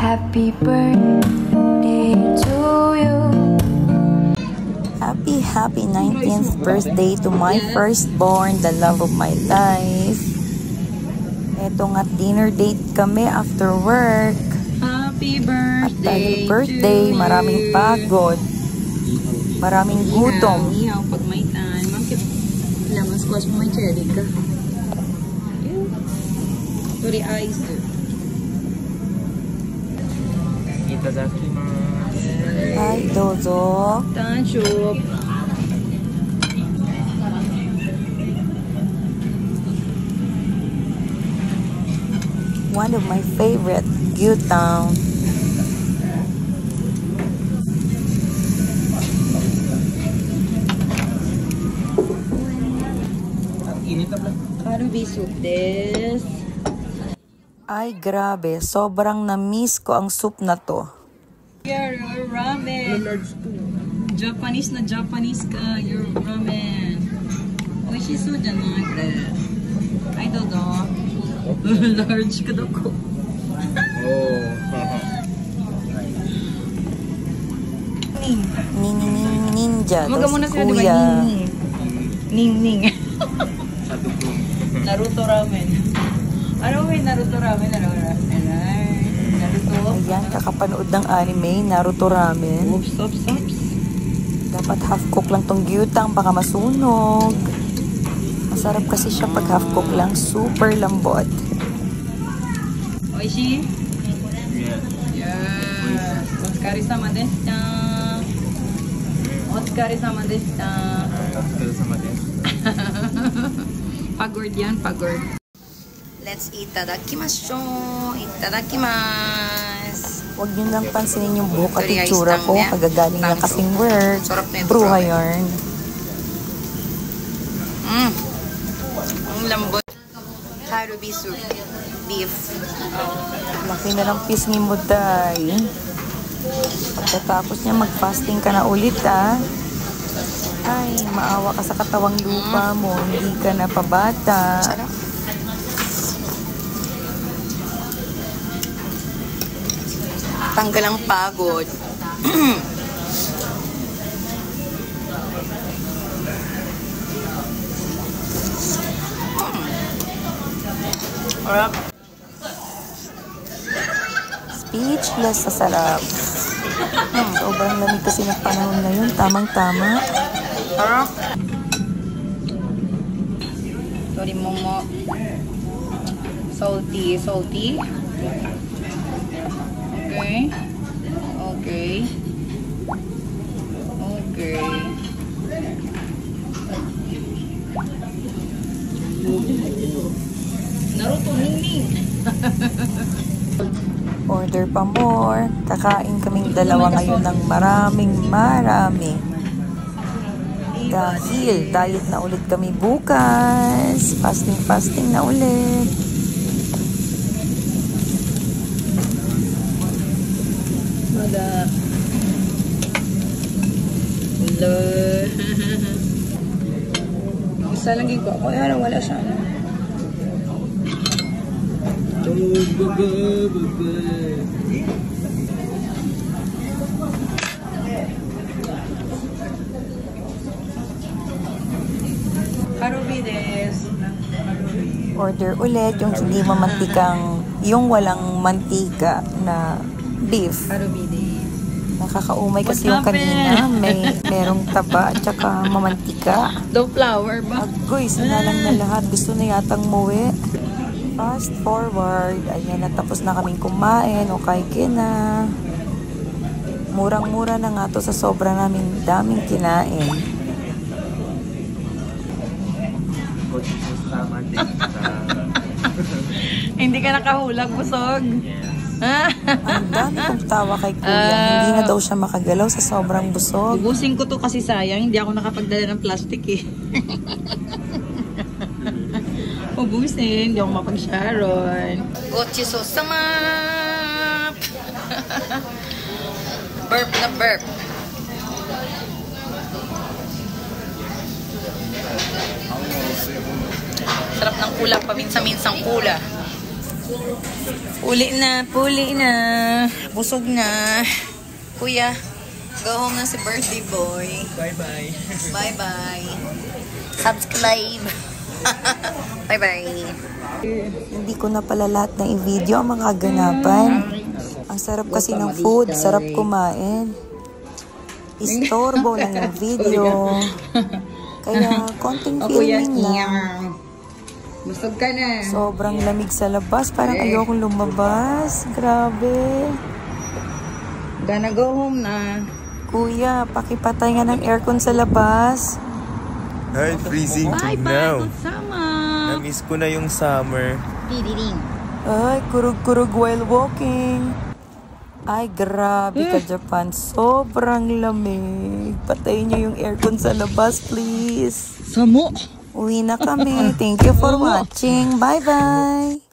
Happy birthday to you. Happy 19th birthday to my firstborn, the love of my life. Eto nga, dinner date kami after work. Happy birthday. At dahil birthday, maraming pagod, maraming gutom. Ihaw pag may time. Bakit lemon squash mo may cherry ka? Sorry, ice. Itadakimasu. Ay, dozo. Tancho. One of my favorite, gyutang. Karubi soup des. Ay, grabe. Sobrang na-miss ko ang soup na to. Your ramen. Japanese na Japanese ka. Your ramen. Oishisou janai kore. Ai dozo. Large ka doko. Ninja. Maga muna sila, kuya. Ning. Naruto ramen. Ano may Naruto ramen? Naruto. Ayan, kakapanood ng anime, Naruto Ramen. Oops. Dapat half cook lang tong gyutang, baka masunog. Masarap kasi siya pag half cook lang, super lambot. Oishi? Yes. Otsukare-sama deshita. Otsukare-sama deshita. Pagod yan, pagod. Let's itadakimasu. Itadakimasu. Huwag nyo lang pansinin yung buhok at Sorry, itsura ice ko. lang yan. Kagagaling na kasing work. Sarap na ito, Bruha grabe. yarn. Ang lambot. Karubi soup. Beef. Laki na ng pisngi mo, day. Pagkatapos niya, mag-fasting ka na ulit, ah. Ay, maawa ka sa katawang lupa mo. Hindi ka na pabata. Sarap. Tanggal ang pagod. Sarap. Speechless sa sarap. Sobrang lamig kasi ng panahon ngayon. Tamang-tama. Sarap. Sorry, momo. Salty. Okay. Naruto ning. Order pa more. Kakain kaming dalawa ngayon ng marami. Dahil diet na ulit kami bukas. Fasting na ulit. Mada. Hello. Isa lang ko. Kaya wala siya. Karubi des. Order ulit yung hindi mamantikang, yung walang mantika na beef. Karubi des. Nakakaumay kasi yung kanina. Merong taba at saka mamantika. The flour ba? Agoy, sinalang na lahat. Gusto na yatang muwi. Fast forward. Ayan, natapos na kaming kumain. Okay na. Murang-mura na nga to sa sobra naming daming kinain. Hindi ka nakahulag, busog. Ang dami kong tawa kay kuya. Hindi na daw siya makagalaw sa sobrang busog. Ubusin ko to kasi sayang. Hindi ako nakapagdala ng plastic eh. Ubusin. Hindi ako mapag-sharon. Gochiso-sama! Burp na burp. Sarap ng kula. Paminsan-minsang kula. Puli na. Busog na. Kuya, go home na si birthday boy. Bye-bye. Bye-bye. Subscribe. Bye-bye. Hindi ko na pala lahat ng i-video ang mga ganapan. Ang sarap kasi ng food. Sarap kumain. Istorbo lang yung video. Kaya, konting filming lang. Busog ka na. Sobrang lamig sa labas. Parang ayokong lumabas. Grabe. Gonna go home na. Kuya, pakipatay nga ng aircon sa labas. Ay, freezing now. Sama. Na-miss ko na yung summer. Pidiring. Ay, kurug-kurug while walking. Ay, grabe ka, Japan. Sobrang lamig. Patayin niyo yung aircon sa labas, please. Samo. Uwi na kami. Thank you for watching. Bye-bye.